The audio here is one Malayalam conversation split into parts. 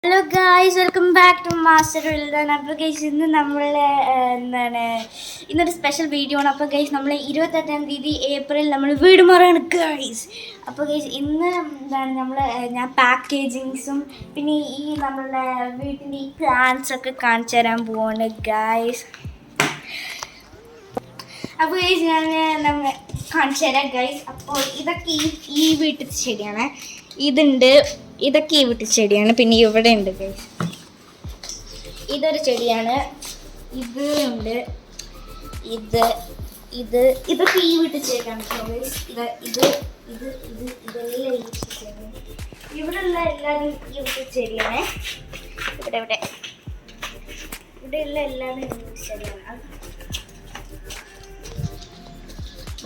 Hello guys, welcome back to master Wilden. അപ്പോൾ ഗൈസ് ഇന്ന് നമ്മൾ ഇന്നൊരു സ്പെഷ്യൽ വീഡിയോ ആണ്. അപ്പോൾ ഗൈസ് നമ്മൾ 28-ാം തീയതി ഏപ്രിൽ നമ്മൾ വീട് മാറാണ് ഗൈസ്. അപ്പോൾ ഗൈസ് ഇന്ന് ഞാൻ പാക്കേജിങ്സും പിന്നെ ഈ നമ്മളുടെ വീട്ടിൻ്റെ ഈ പ്ലാൻസൊക്കെ കാണിച്ചു തരാൻ പോവാണ് ഗൈസ്. അപ്പോൾ ഗൈസ് നമ്മൾ കാണിച്ചു തരാം ഗൈസ്. അപ്പോൾ ഇതൊക്കെ ഈ വീട്ടിൽ ശരിയാണ്, ഇതൊക്കെ ഈ വീട്ടിൽ ചെടിയാണ്. പിന്നെ ഇവിടെ ഉണ്ട് ഗൈസ്, ഇതൊരു ചെടിയാണ്, ഇത് ഉണ്ട്, ഇതൊക്കെ ഈ വീട്ടിൽ ചെടിയാണ് ഗൈസ്. ഇതെല്ലാം ഈ വീട്ടിൽ ചെടിയാണ്. ഇവിടെയുള്ള എല്ലാവരും ഈ വീട്ടിൽ ചെടിയാണ്. ഇവിടെയുള്ള എല്ലാവരും ഈ വീട്ടിൽ ചെടിയാണ്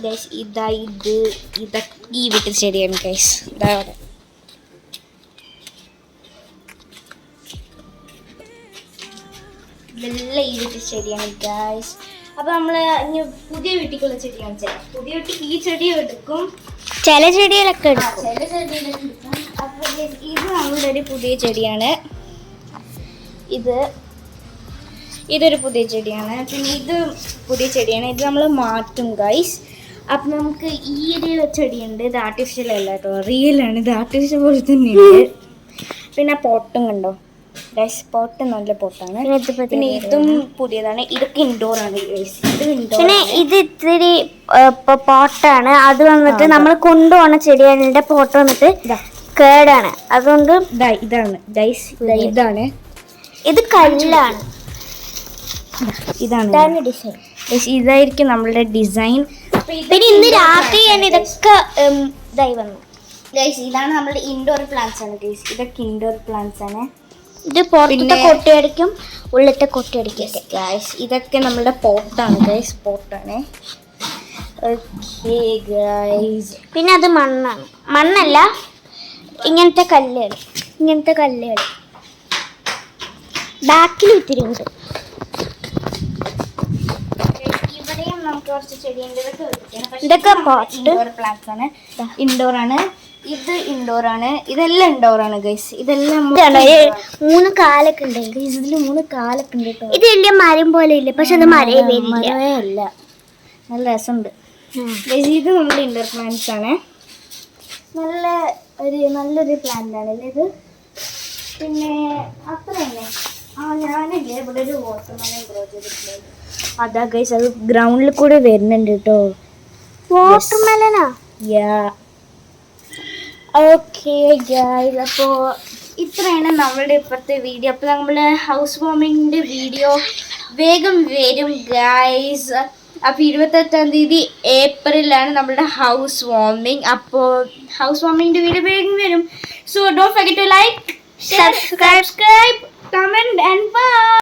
ഗൈസ്. ഇതൊക്കെ ഈ വീട്ടിൽ ചെടിയാണ് ഗൈസ്. ഇതാ അവിടെ ഇതെല്ലാം ഈ വീട്ടിൽ ചെടിയാണ് ഗൈസ്. അപ്പോൾ നമ്മൾ ഇനി പുതിയ വീട്ടിലേക്കുള്ള ചെടി കാണിച്ചാൽ പുതിയ വീട്ടിൽ ഈ ചെടി എടുക്കും, ചില ചെടികളൊക്കെ എടുക്കും. അപ്പോൾ ഇത് നമ്മളുടെ ഒരു പുതിയ ചെടിയാണ്. ഇതൊരു പുതിയ ചെടിയാണ്. പിന്നെ ഇത് പുതിയ ചെടിയാണ്. ഇത് നമ്മൾ മാറ്റും ഗൈസ്. അപ്പം നമുക്ക് ഈ ഒരു ചെടിയുണ്ട്, ഇത് ആർട്ടിഫിഷ്യൽ അല്ല കേട്ടോ, റിയലാണ്. ഇത് ആർട്ടിഫിഷ്യൽ പോലെ തന്നെയുണ്ട്. പിന്നെ പോട്ടും കണ്ടോ ഗൈസ്, പോട്ട് നല്ല പോട്ടാണ്. പിന്നെ ഇതും പുതിയതാണ്. ഇതൊക്കെ ഇൻഡോർ ആണ് ഗൈസ്. പിന്നെ ഇത് ഇത്തിരി പോട്ടാണ്. അത് വന്നിട്ട് നമ്മൾ കൊണ്ടുപോകുന്ന ചെടികളുടെ പോട്ട് വന്നിട്ട് കേടാണ്. അതുകൊണ്ട് ഇതാണ് ഗൈസ്, ഇതാണ്, ഇത് കല്ലാണ്. ഇതാണ് ഡിസൈൻ. ഇതായിരിക്കും നമ്മളുടെ ഡിസൈൻ. പിന്നെ ഇന്ന് രാത്രി ഞാൻ ഇതൊക്കെ ഇതായി വന്നു ഗൈസ്. ഇതാണ് നമ്മുടെ ഇൻഡോർ പ്ലാന്റ്സ് ആണ് ഗൈസ്. ഇതൊക്കെ ഇൻഡോർ പ്ലാന്റ്സ് ആണ്. ഇത് പുറത്തെ കൊട്ടിയടിക്കും, ഉള്ളത്തെ കൊട്ടിയടിക്കും ഗൈസ്. ഇതൊക്കെ നമ്മളുടെ പോട്ടാണ് ഗൈസ്, പോട്ടാണ്. Okay guys. പിന്നെ അത് മണ്ണാണ്, മണ്ണല്ല, ഇങ്ങനത്തെ കല്ലുകൾ ബാക്കിൽ ഇത്തിരി ഉണ്ട്. ഇവിടെയും നമുക്ക് കുറച്ച് ചെടിയുണ്ട്. ഇതൊക്കെ ഇൻഡോർ പ്ലാന്റ്സ് ആണ്, ഇൻഡോർ ആണ്. ഇത് ഇൻഡോർ ആണ്. ഇതെല്ലാം ഇൻഡോർ ആണ് ഗൈസ്. ഇതെല്ലാം 3 കാലൊക്കെ ഉണ്ട് ഗൈസ്. ഇതിൽ 3 കാലൊക്കെ ഉണ്ട് കേട്ടോ. ഇത് വലിയ മരം പോലെ ഇല്ല, പക്ഷെ അത് മരമേ അല്ല, നല്ല രസമുണ്ട് ഗൈസ്. ഇത് നമ്മുടെ ഇൻഡോർ പ്ലാന്റ്സ് ആണ്. നല്ലൊരു പ്ലാന്റ് ആണ് ഇത്. പിന്നെ അത്ര തന്നെ. ഞാനില്ലേ ഇവിടെ ഒരു വാട്ടർമെലൺ ഗ്രോ ചെയ്തിട്ടുണ്ട്. അതാ ഗൈസ്, അത് ഗ്രൗണ്ടിൽ കൂടെ വരുന്നുണ്ട് കേട്ടോ. വാട്ടർമെലനാ? യാ. ഓക്കെ ഗൈസ്, അപ്പോൾ ഇത്രയാണ് നമ്മളുടെ ഇപ്പോഴത്തെ വീഡിയോ. അപ്പോൾ നമ്മൾ ഹൗസ് വാമിങ്ങിൻ്റെ വീഡിയോ വേഗം വരും ഗൈസ്. അപ്പോൾ 28-ാം തീയതി ഏപ്രിലാണ് നമ്മളുടെ ഹൗസ് വാമിങ്. അപ്പോൾ ഹൗസ് വാമിങ്ങിൻ്റെ വീഡിയോ വേഗം വരും. So don't forget to like, subscribe, comment and by.